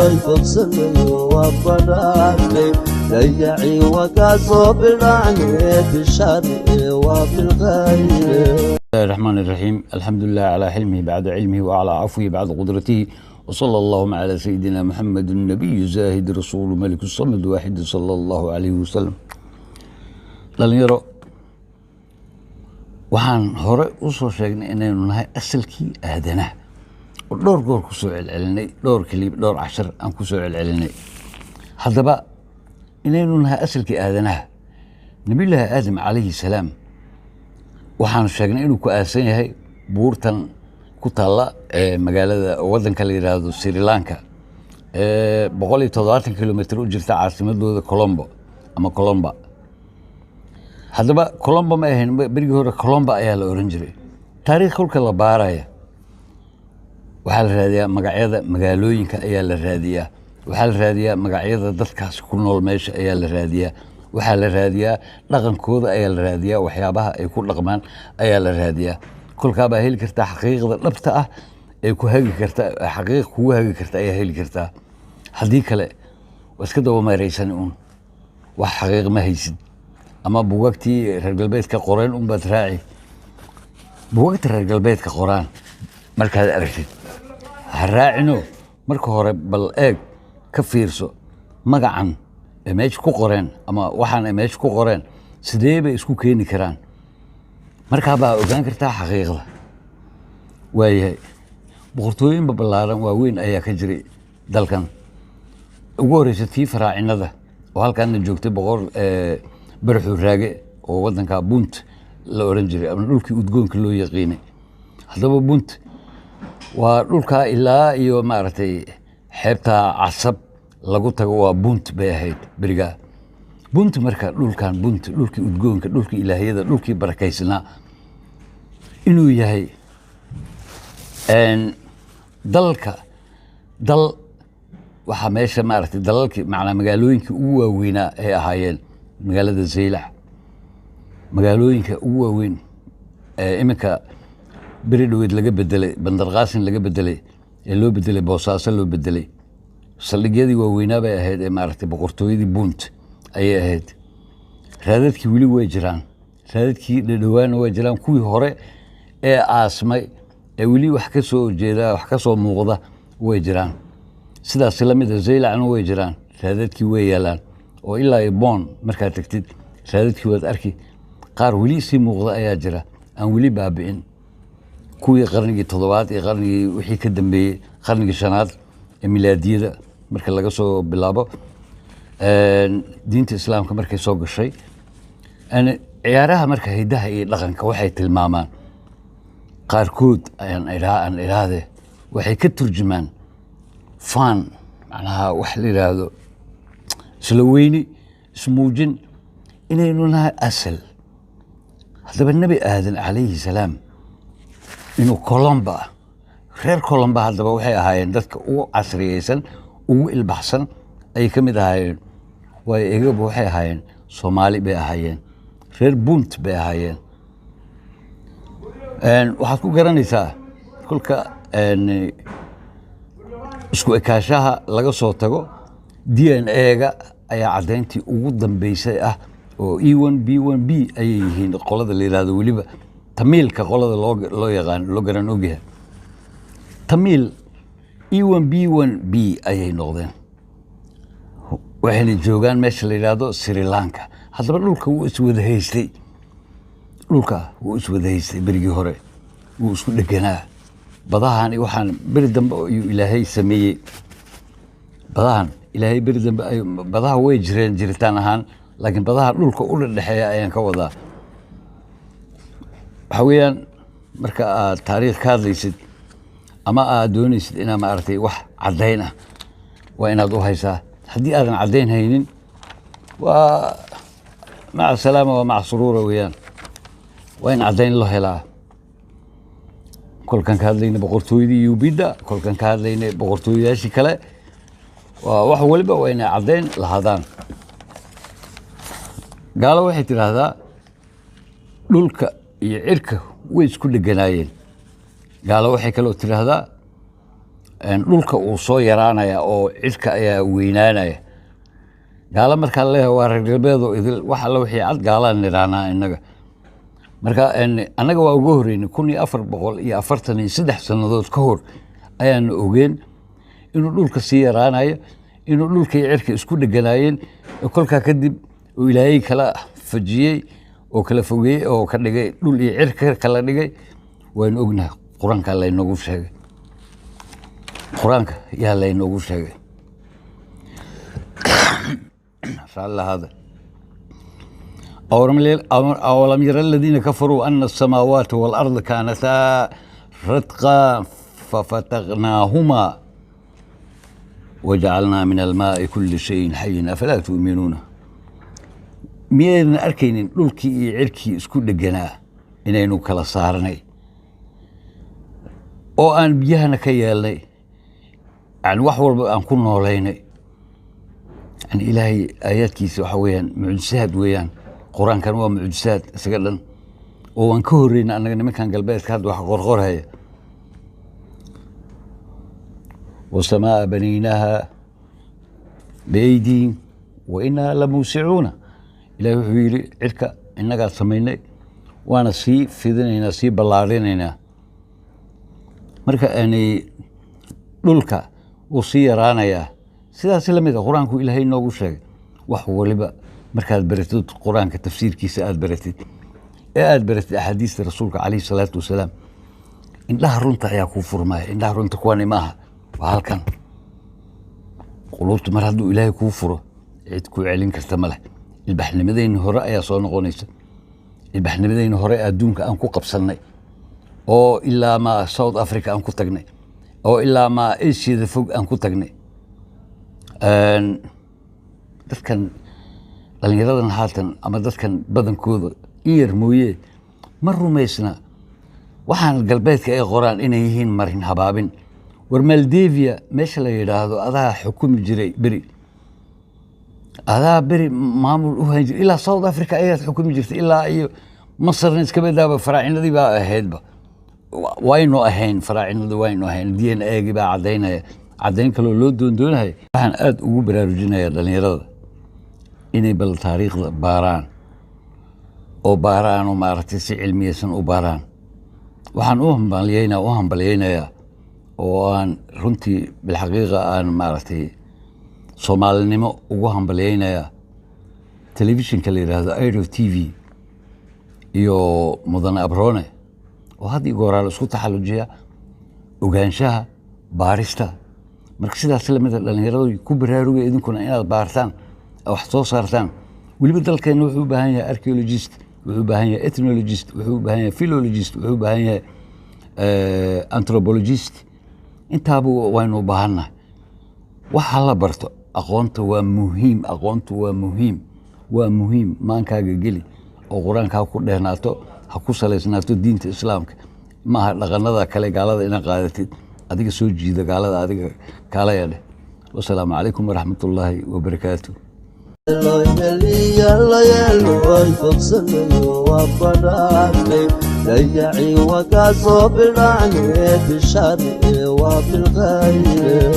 ay fogsanayo waa badhaadhay dayacii wakaa soo bidhaanee bishari waa bilkhayr. الرحمن الرحيم الحمد لله على حلمه بعد علمه وعلى عفوه بعد قدرته وصلى اللهم على سيدنا محمد النبي زاهد رسول ملك الصمد واحد صلى الله عليه وسلم. dhalinyaro waxaan hore u soo sheegnay inaynu nahay asalkii aadanaha oo dhowr goor ku soo celcelinay dhowr kaliib dhowr cashar aan ku soo celcelinay haddaba inaynu nahay asalkii aadanaha nabiyullaahi aadam calayhi salaam waxaan sheegnay inuu ku aasan yahay buurtan ku taalla magaalada waddanka la yidhaahdo Sri Lanka 170 kilomitir u jirta caasimadooda Colombo ama Colomba. haddaba Colombo ma ahayn berigii hore Colomba ayaa la oran jiray. taariikh kolka la baaraya waxaa la raadiyaa magacyada magaalooyinka ayaa la raadiyaa, waxaa la raadiyaa magacyada dadkaas ku nool meesha ayaa la raadiyaa, waxaa la raadiyaa dhaqankooda ayaa la raadiyaa, waxyaabaha ay ku dhaqmaan ayaa la raadiyaa. kolkaa baa heli kartaa xaqiiqda dhabta ah ee ku hagi karta xaqiiq kugu hagi karta ayaa heli kartaa. haddii kale waa iska daba meeraysan uun wax xaqiiq ma haysid ama buugagtii reer galbeedka qoreen un baad raaci. buugagta reer galbeedka qoraan markaad aragtid ha raacino marka hore bal eeg ka fiirso magacan ee meesha ku qoreen ama waxaan ay meesha ku qoreen sidee bay isku keeni karaan, markaa baa ogaan kartaa xaqiiqda. waayahay boqortooyin ballaaran waaweyn ayaa ka jiray dalkan. ugu horreysay tii faraacinada oo halkaana joogtay boqor baraxuu raage oo waddanka Punt la oran jiray ama dhulkii udgoonka loo yaqiinay. haddaba Punt waa dhulka ilaa iyo maaragtay xeebta Casab lagu tago waa Punt bay ahayd berigaa. Punt marka dhulkan Punt dhulkii udgoonka dhulkii ilaahiyada dhulkii barakaysnaa inuu yahay dalka dal waxaa meesha maaragtay dalalkii macnaa magaalooyinkii ugu waaweynaa ay ahaayeen magaalada Zeylac. magaalooyinka ugu waaweyn iminka beri dhaweed laga bedelay Bandar Qaasim laga bedelay ee loo bedelay Boosaaso loo bedelay. saldhigyadii waaweynaa bay ahayd ee maaragtay boqortooyadii Punt ayay ahayd. raadadkii weli way jiraan, raadadkii dhadhawaana way jiraan, kuwii hore ee aasmay ee weli wax ka soo jeeda wax ka soo muuqda way jiraan. sidaas la mid ah Zeylacna way jiraan, raadadkii way yaalaan oo ilaa Boon markaad tagtid raadadkii waad arki. qaar weli sii muuqda ayaa jira aan weli baabi'in. kuwii qarnigii 7aad iyo qarnigii wixii ka dambeeyey qarnigii 5aad ee milaadiyada marka laga soo bilaabo diinta islaamka markay soo gashay. ciyaaraha marka hidaha iyo dhaqanka waxay tilmaamaan qaarkood aan iraahde waxay ka turjumaan faan macnaha wax la yiraahdo isla weyni ismuujin inaynu nahay asal. haddaba nabi aadan calayhi salaam inuu Colomba reer Colomba haddaba waxay ahaayeen dadka ugu casriyeysan ugu ilbaxsan ay ka mid ahaayeen. waayo iyagu waxay ahaayeen Soomaali bay ahaayeen, reer Punt bay ahaayeen. waxaad ku garanaysaa kolka isku ekaashaha laga soo tago DNA-ga ayaa caddayntii ugu dambeysay ah oo E1B1B ayay yihiin qolada la yiraahdo weliba tamiilka qolada loo yaqaan loo garan ogyahay. tamiil E1B1B ayay noqdeen waxayna joogaan meesha la yiraahdo Sri Lanka. haddaba dhulka wuu iswada haystay berigii hore wuu isku dheganaa. badahan waxaan beri dambe ayuu ilaahay sameeyey. badahan ilaahay beri dambe badaha way jireen jiritaan ahaan laakiin badaha dhulka u dhexeeya ayaan ka wadaa. waxa weeyaan marka aad taariikh ka hadlaysid ama aad doonaysid inaad maaragtay wax caddayn ah waa inaad u haysaa. haddii aadan caddayn haynin waa maca salaama waa maca suruura weeyaan. waa in caddayn loo helaa. kolkan ka hadlaynay boqortooyadii Yubida, kolkan ka hadlaynay boqortooyaashii kale waa wax waliba waa inay caddayn lahaadaan. gaalo waxay tidhaahdaa dhulka iyo cirka way isku dheganaayeen. gaalo waxay kaloo tidhaahdaa dhulka uu soo yaraanaya oo cirka ayaa weynaanaya gaala markaa leeyahay waa reer galbeedo idil wax alla wixii cad gaalaan nidhaanaa innaga marka annaga waa uga horreynay 1443 sannadood ka hor ayaan ogeen inuu dhulka sii yaraanayo inuu dhulka iyo cirka isku dheganaayeen kolkaa kadib uu ilaahay kala fajiyey oo kala fogeeyey oo ka dhigay dhul iyo cirka kala dhigay waan ognahay quraanka laynoogu sheegay quraanka yaa laynoogu sheegay هذا أولم يرى الذين كفروا أن السماوات والأرض كانتا رتقا ففتقناهما وجعلنا من الماء كل شيء حي أفلا تؤمنون ميدن أركين لولكي عركي اسكو دغنا إنaynu kala saarnay oo aan biyahana ka yeelnay aan wax walba aan ku noolaynay يعني إلهي آيات كيس وحويان معجزات ويان قرآن كان هو معجزات سقدن وانكورين أنا ما كان قلبي كاد واحد غرغر هي والسماء بنيناها بأيدي وإنا لموسعون إلهي وحويلي عركة إنك سميني وأنا سي فيدنا سي بلاريننا مركا يعني لولكا وصيرانا يا sidaas la mid ah quraanku ilaahay noogu sheegay wax waliba markaad baratid quraanka tafsiirkiisa aad baratid ahadiista rasuulka kaleey salaatu wasalaam indhaha runta ayaa ku furmay indhaha runta kuwani maaha waa halkan qulubtu mar hadduu ilaahay ku furo cid ku celin karta ma leh ilbaxnimadeen hore ayaa soo noqonaysa ilbaxnimadeen hore adduunka aan ku qabsanay oo ilaa ma South Africa aan ku tagnay oo ilaa ma Asia fog aan ku tagnay dadkan dhalinyaradan haatan ama dadkan badankooda iyar mooye ma rumaysna waxaan galbeedka ay qoraan inay yihiin marin habaabin war Moldavia meesha la yiraahdo adaa xukumi jiray beri maamul u hayn jiray ilaa South Africa ayaad xukumi jirtay ilaa iyo Masarna iska bedaaba faraacinadii baa ahaydba waynu ahayn faraacinadu waynu ahayn DNA-gi baa cadeynaya عدين كلو لو دونهاي waxaan aad ugu baraarujinaya dhalinyarada inay bal taariikhda baaraan oo maaragtay si cilmiyeysan u baaraan waxaan u hambalyeynaya oo aan runtii bil xaqiiqa aan maaragtay Soomaalinimo ugu hambalyeynaya telefishinka la yiraahdo Airo TV iyo Mudane Abrone oo hadii gooraal isku taxallujiya ogaanshaha baarista marka sidaas la mid ah dhalinyaradu ku baraarugay idinkuna inaad baartaan wax soo saartaan waliba dalkeena wuxuu u baahan yahay archaeologist wuxuu u baahan yahay ethnologist wuxuu u baahan yahay philologist wuxuu u baahan yahay anthropologist intaaba waynu u baahannahay waxa la barto aqoonta waa muhiim maankaaga geli oo quraanka ku dheernaato ha ku saleysnaato diinta islaamka ma aha dhaqanada kale gaalada inaad qaadatid adiga soo jiida gaalada adiga kala yaade wassalaamu calaykum waraxmatullaahi wabarakaatuh ضيعي وقاسو بالعنيد بالشر وبالغير